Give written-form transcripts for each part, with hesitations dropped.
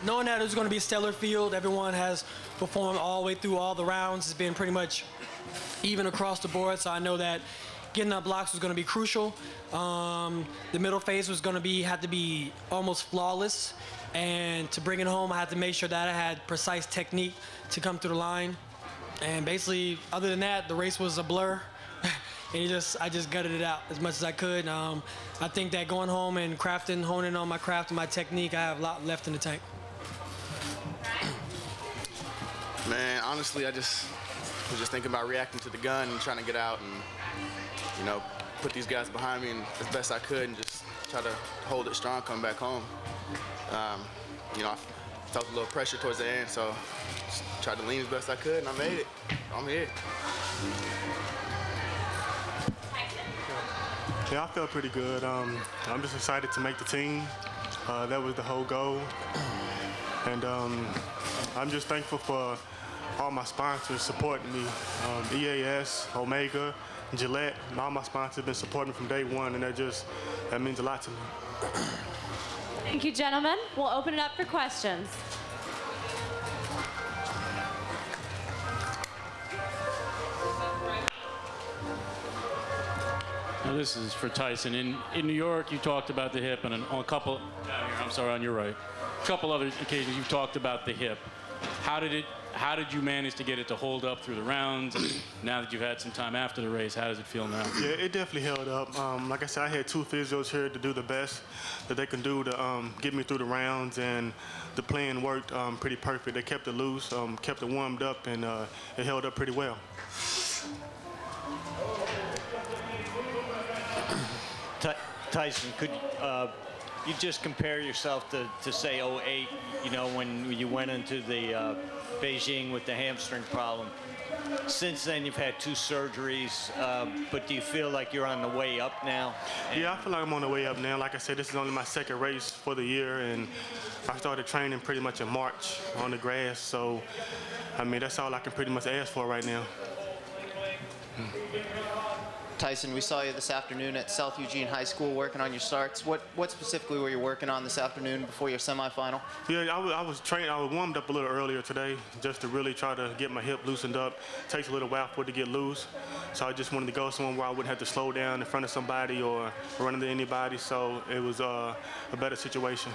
knowing that it was going to be a stellar field, everyone has performed all the way through all the rounds. It's been pretty much even across the board, so I know that getting up blocks was going to be crucial. The middle phase was going to had to be almost flawless, and to bring it home, I had to make sure that I had precise technique to come through the line. And basically, other than that, the race was a blur. And I just gutted it out as much as I could. I think that going home and honing on my craft and my technique, I have a lot left in the tank. Man, honestly, I was just thinking about reacting to the gun and trying to get out and, you know, put these guys behind me and as best I could and just try to hold it strong, come back home. You know, I felt a little pressure towards the end, so just tried to lean as best I could, and I made it. I'm here. Yeah, I felt pretty good. I'm just excited to make the team. That was the whole goal. And I'm just thankful for all my sponsors supporting me. EAS, Omega, Gillette, and all my sponsors have been supporting me from day one, and that means a lot to me. Thank you, gentlemen. We'll open it up for questions. Now this is for Tyson. In New York, you talked about the hip, and on a couple, down here, I'm sorry, on your right, a couple other occasions you've talked about the hip. How did you manage to get it to hold up through the rounds? And now that you've had some time after the race, how does it feel now? Yeah, it definitely held up. Like I said, I had 2 physios here to do the best that they can do to get me through the rounds, and the plan worked pretty perfect. They kept it loose, kept it warmed up, and it held up pretty well. Tyson, could you just compare yourself to say 08, you know, when you went into the Beijing with the hamstring problem? Since then, you've had 2 surgeries, but do you feel like you're on the way up now? Yeah, I feel like I'm on the way up now. Like I said, this is only my 2nd race for the year, and I started training pretty much in March on the grass. So, I mean, that's all I can pretty much ask for right now. Tyson, we saw you this afternoon at South Eugene High School working on your starts. What specifically were you working on this afternoon before your semifinal? Yeah, I was training. I was warmed up a little earlier today just to really try to get my hip loosened up. It takes a little while for it to get loose. So I just wanted to go somewhere where I wouldn't have to slow down in front of somebody or run into anybody. So it was a better situation.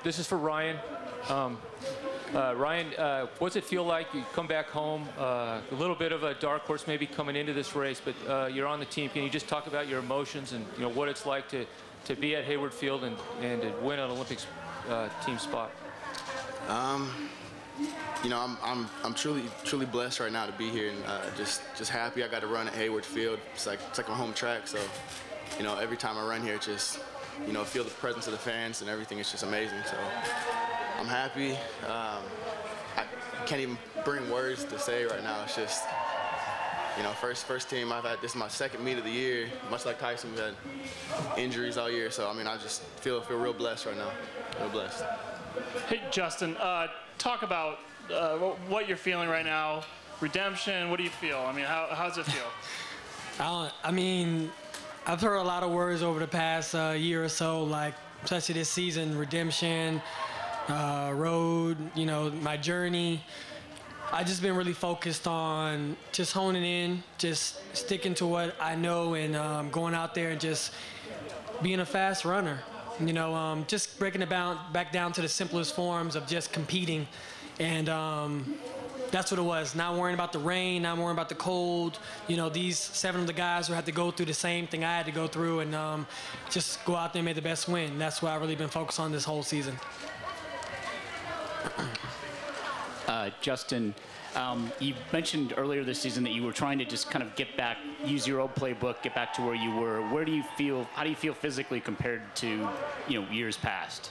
This is for Ryan. Ryan, what's it feel like? You come back home, a little bit of a dark horse maybe coming into this race, but you're on the team. Can you just talk about your emotions and what it's like to be at Hayward Field and to win an Olympics team spot? You know, I'm truly blessed right now to be here, and just happy I got to run at Hayward Field. It's like my home track, so you know, every time I run here, it's just, you know, feel the presence of the fans and everything. It's just amazing. So I'm happy. I can't even bring words to say right now. It's just, you know, first team I've had. This is my 2nd meet of the year. Much like Tyson, we've had injuries all year. So I mean, I just feel real blessed right now. Real blessed. Hey, Justin, talk about what you're feeling right now. Redemption. What do you feel? I mean, how does it feel? I mean, I've heard a lot of words over the past year or so, like especially this season, redemption, road, you know, my journey. I just been really focused on just honing in, just sticking to what I know, and going out there and just being a fast runner. You know, just breaking it back down to the simplest forms of just competing, and that's what it was. Not worrying about the rain, not worrying about the cold. You know, these 7 of the guys who had to go through the same thing I had to go through, and just go out there and make the best win. That's what I've really been focused on this whole season. Justin, you mentioned earlier this season that you were trying to just kind of get back, use your old playbook, get back to where you were. How do you feel physically compared to, you know, years past?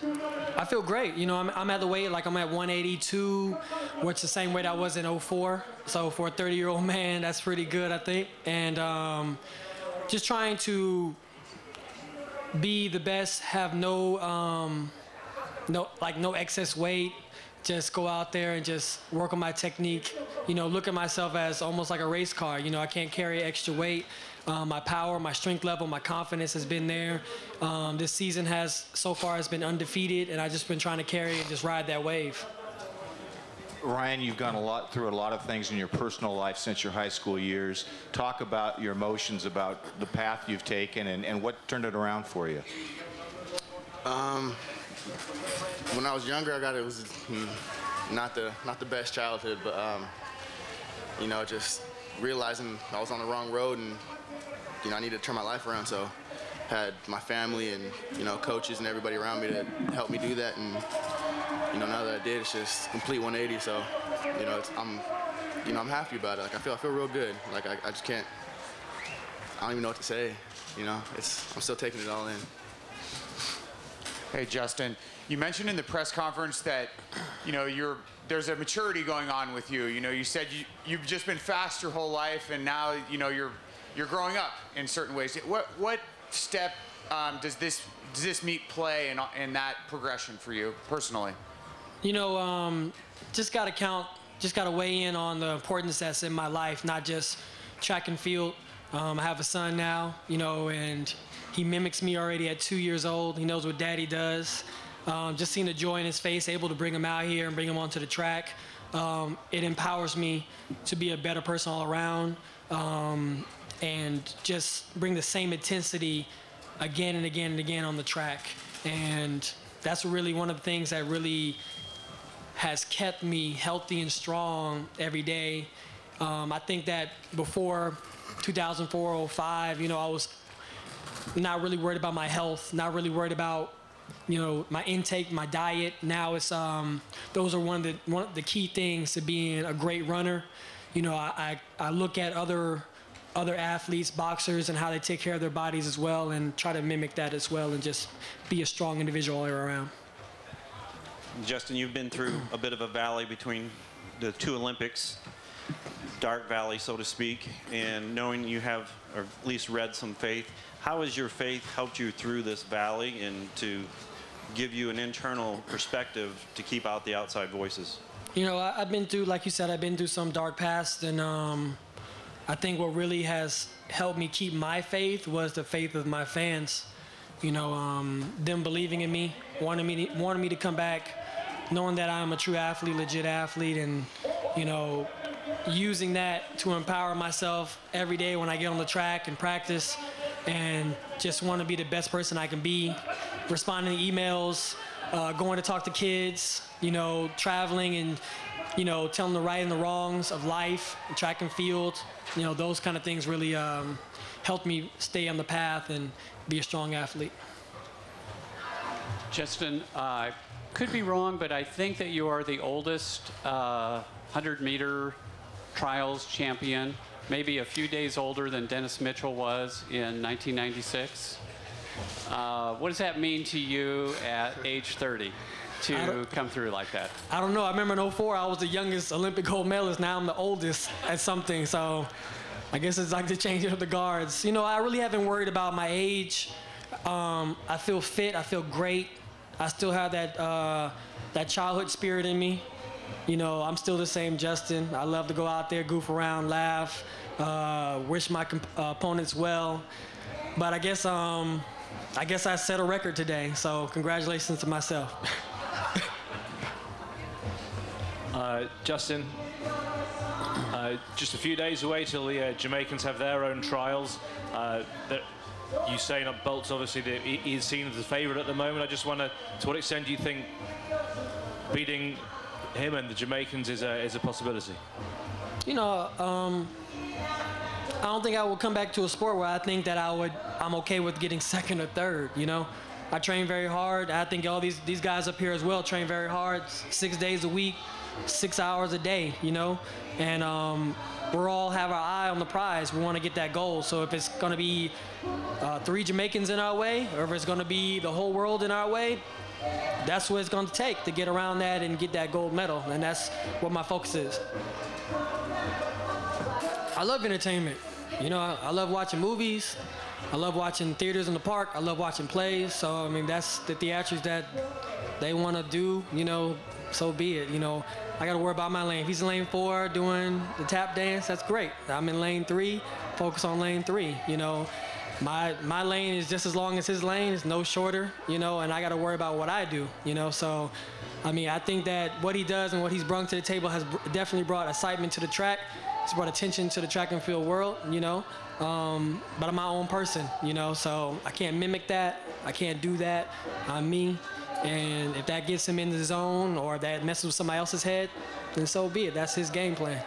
I feel great. You know, I'm at the weight, like I'm at 182, which is the same weight I was in 04. So for a 30-year-old man, that's pretty good, I think. And just trying to be the best, have no excess weight, just go out there and just work on my technique. Look at myself as almost like a race car. I can't carry extra weight. My power, my strength level, my confidence has been there. This season so far has been undefeated, and I've just been trying to carry and just ride that wave. Ryan, you've gone through a lot of things in your personal life since your high school years. Talk about your emotions about the path you've taken and what turned it around for you. When I was younger, it was not the best childhood, but just realizing I was on the wrong road and I needed to turn my life around. So had my family and coaches and everybody around me to help me do that, and now that I did, it's just complete 180. So I'm happy about it. Like I feel real good. Like I just can't. I don't even know what to say. I'm still taking it all in. Hey Justin, you mentioned in the press conference that there's a maturity going on with you. You said you've just been fast your whole life, and now you're growing up in certain ways. What step does this meet play in that progression for you personally? Just gotta weigh in on the importance that's in my life, not just track and field. I have a son now, and he mimics me already at 2 years old. He knows what daddy does. Just seeing the joy in his face, able to bring him out here and bring him onto the track. It empowers me to be a better person all around, and just bring the same intensity again and again and again on the track. And that's really one of the things that really has kept me healthy and strong every day. I think that before 2004, 05, I was not really worried about my health, not really worried about my intake, my diet. Now it's those are one of the key things to being a great runner. I look at other athletes, boxers, and how they take care of their bodies as well, and try to mimic that as well, and just be a strong individual all around. Justin, you've been through a bit of a valley between the two Olympics, dark valley, so to speak, and knowing you have, or at least read some faith, how has your faith helped you through this valley and to give you an internal perspective to keep out the outside voices? I've been through, like you said, I've been through some dark past, and I think what really has helped me keep my faith was the faith of my fans. Them believing in me, wanting me to come back, knowing that I'm a true athlete, legit athlete, and using that to empower myself every day when I get on the track and practice, and just want to be the best person I can be, responding to emails, going to talk to kids, traveling and, telling the right and the wrongs of life, track and field. Those kind of things really helped me stay on the path and be a strong athlete. Justin, could be wrong, but I think that you are the oldest 100-meter trials champion, maybe a few days older than Dennis Mitchell was in 1996. What does that mean to you at age 30 to come through like that? I don't know. I remember in 04, I was the youngest Olympic gold medalist. Now I'm the oldest at something. So I guess it's like the changing of the guards. I really haven't worried about my age. I feel fit. I feel great. I still have that childhood spirit in me. I'm still the same Justin. I love to go out there, goof around, laugh, wish my opponents well. But I guess I set a record today. So congratulations to myself. Justin, just a few days away till the Jamaicans have their own trials. Usain Bolt's obviously he's seen as the favourite at the moment. I just wonder, to what extent do you think beating him and the Jamaicans is a possibility? I don't think I would come back to a sport where I think that I'm okay with getting second or third. I train very hard. I think all these guys up here as well train very hard, 6 days a week, 6 hours a day, and we're all have our eye on the prize. We want to get that gold. So if it's going to be 3 Jamaicans in our way, or if it's going to be the whole world in our way, that's what it's going to take to get around that and get that gold medal. And that's what my focus is. I love entertainment. I love watching movies. I love watching theaters in the park. I love watching plays. So, I mean, that's the theatrics that they want to do, you know, so be it. You know, I got to worry about my lane. If he's in lane 4 doing the tap dance, that's great. I'm in lane 3, focus on lane 3, you know. My lane is just as long as his lane. It's no shorter, you know, and I got to worry about what I do, you know. So, I mean, I think that what he does and what he's brought to the table has definitely brought excitement to the track. It's brought attention to the track and field world, you know. But I'm my own person, you know, so I can't mimic that. I can't do that. I'm me. And if that gets him in the zone or that messes with somebody else's head, then so be it. That's his game plan.